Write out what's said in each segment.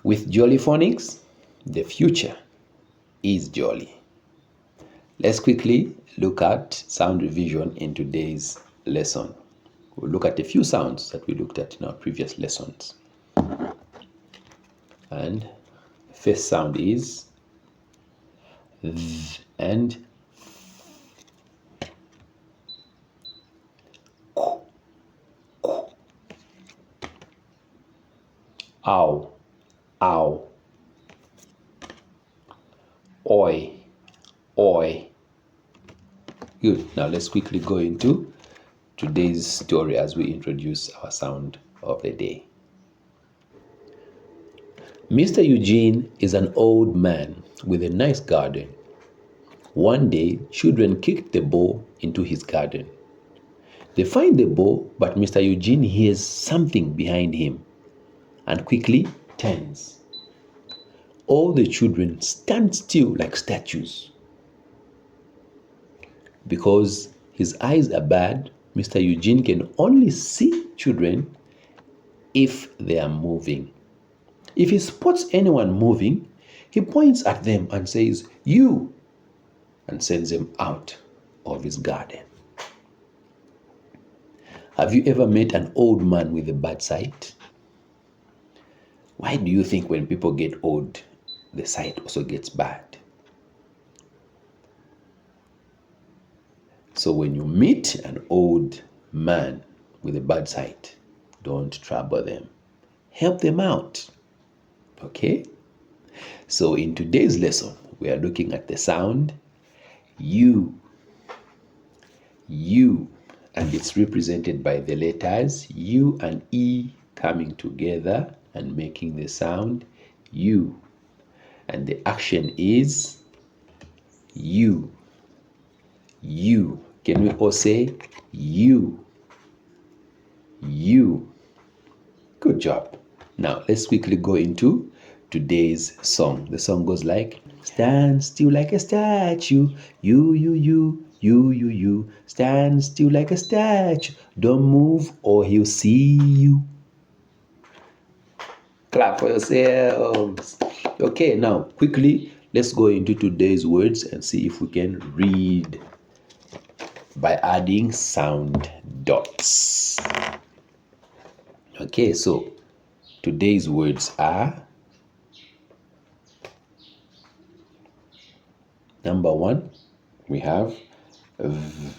With Jolly Phonics, the future is jolly. Let's quickly look at sound revision in today's lesson. We'll look at a few sounds that we looked at in our previous lessons. And the first sound is th and k. Ow, ow. Oi, oi. Good. Now let's quickly go into today's story as we introduce our sound of the day. Mr. Eugene is an old man with a nice garden. One day, children kicked the ball into his garden. They find the ball, but Mr. Eugene hears something behind him and quickly turns. All the children stand still like statues. Because his eyes are bad, Mr. Eugene can only see children if they are moving. If he spots anyone moving, he points at them and says, "You," and sends them out of his garden. Have you ever met an old man with a bad sight? Why do you think when people get old, the sight also gets bad? So when you meet an old man with a bad sight, don't trouble them. Help them out. Okay? So in today's lesson, we are looking at the sound U. U. And it's represented by the letters U and E coming together and making the sound U. And the action is U. U. Can we all say U? U. Good job. Now let's quickly go into today's song. The song goes like, stand still like a statue, you. Stand still like a statue, don't move or he'll see you. Clap for yourselves. Okay, now quickly let's go into today's words and see if we can read by adding sound dots. Okay, so today's words are, number one, we have v,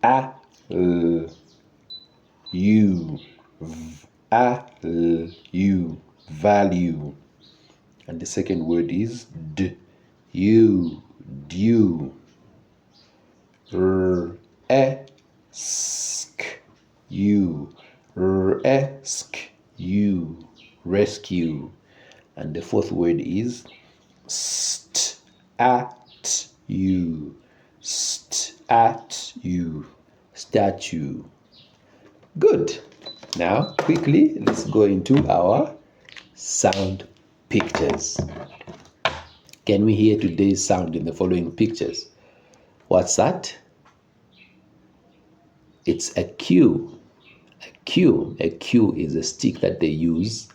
a, l, u, v, a, l, u, value. And the second word is d, you, due. R, e, sk, you, resk, you, rescue. And the fourth word is st, at, you, st, at, you, statue. Good. Now, quickly, let's go into our sound pictures. Can we hear today's sound in the following pictures? What's that? It's a cue. A cue. A cue is a stick that they use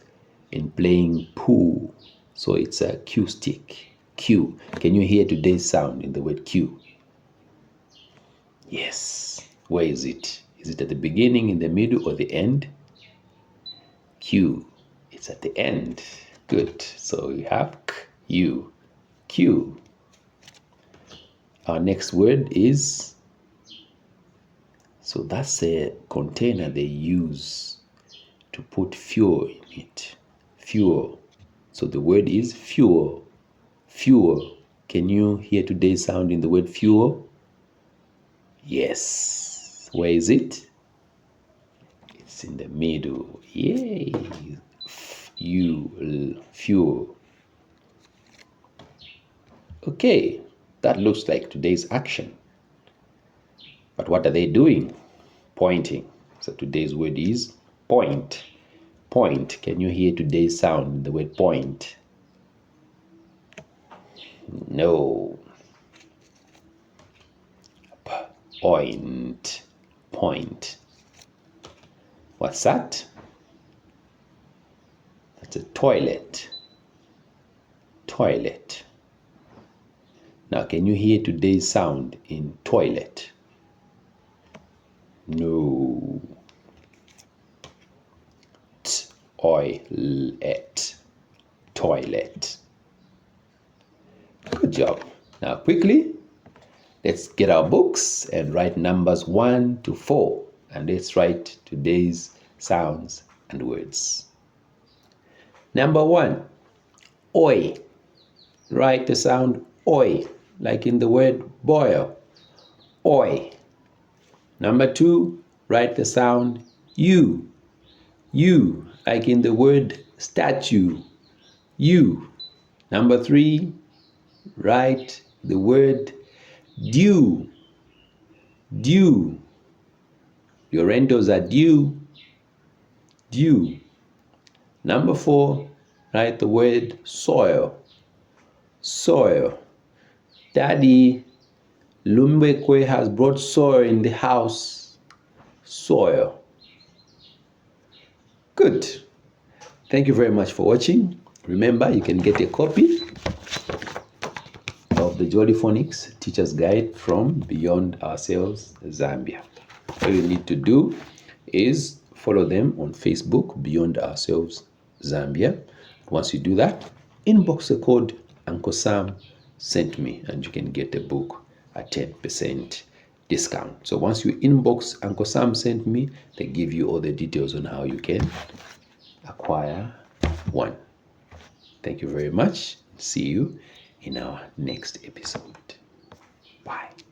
in playing pool. So it's a cue stick. Cue. Can you hear today's sound in the word cue? Yes. Where is it? Is it at the beginning, in the middle, or the end? Cue. It's at the end. Good. So we have Q. Q. Our next word is, so that's a container they use to put fuel in it. Fuel. So the word is fuel. Fuel. Can you hear today's sound in the word fuel? Yes. Where is it? It's in the middle. Yay. Fuel. Okay. That looks like today's action. But what are they doing? Pointing. So today's word is point. Point. Can you hear today's sound in the word point? No. Point. Point. What's that? That's a toilet. toilet. Now, can you hear today's sound in toilet? No. Toilet. Toilet. Good job. Now, quickly, let's get our books and write numbers 1 to 4. And let's write today's sounds and words. Number 1, oi. Write the sound oi, like in the word boil. Oi. Number 2, write the sound you. You, like in the word statue. You. Number 3, write the word due. Due. Your rentals are due. Due. Number 4, write the word soil. Soil. Daddy Lumbekwe has brought soil in the house. Soil. Good. Thank you very much for watching. Remember, you can get a copy of the Jolly Phonics Teacher's Guide from Beyond Ourselves, Zambia. All you need to do is follow them on Facebook, Beyond Ourselves, Zambia. Once you do that, inbox the code Uncle Sam sent me and you can get the book at 10% discount. So once you inbox Uncle Sam sent me, they give you all the details on how you can acquire one. Thank you very much. See you in our next episode. Bye.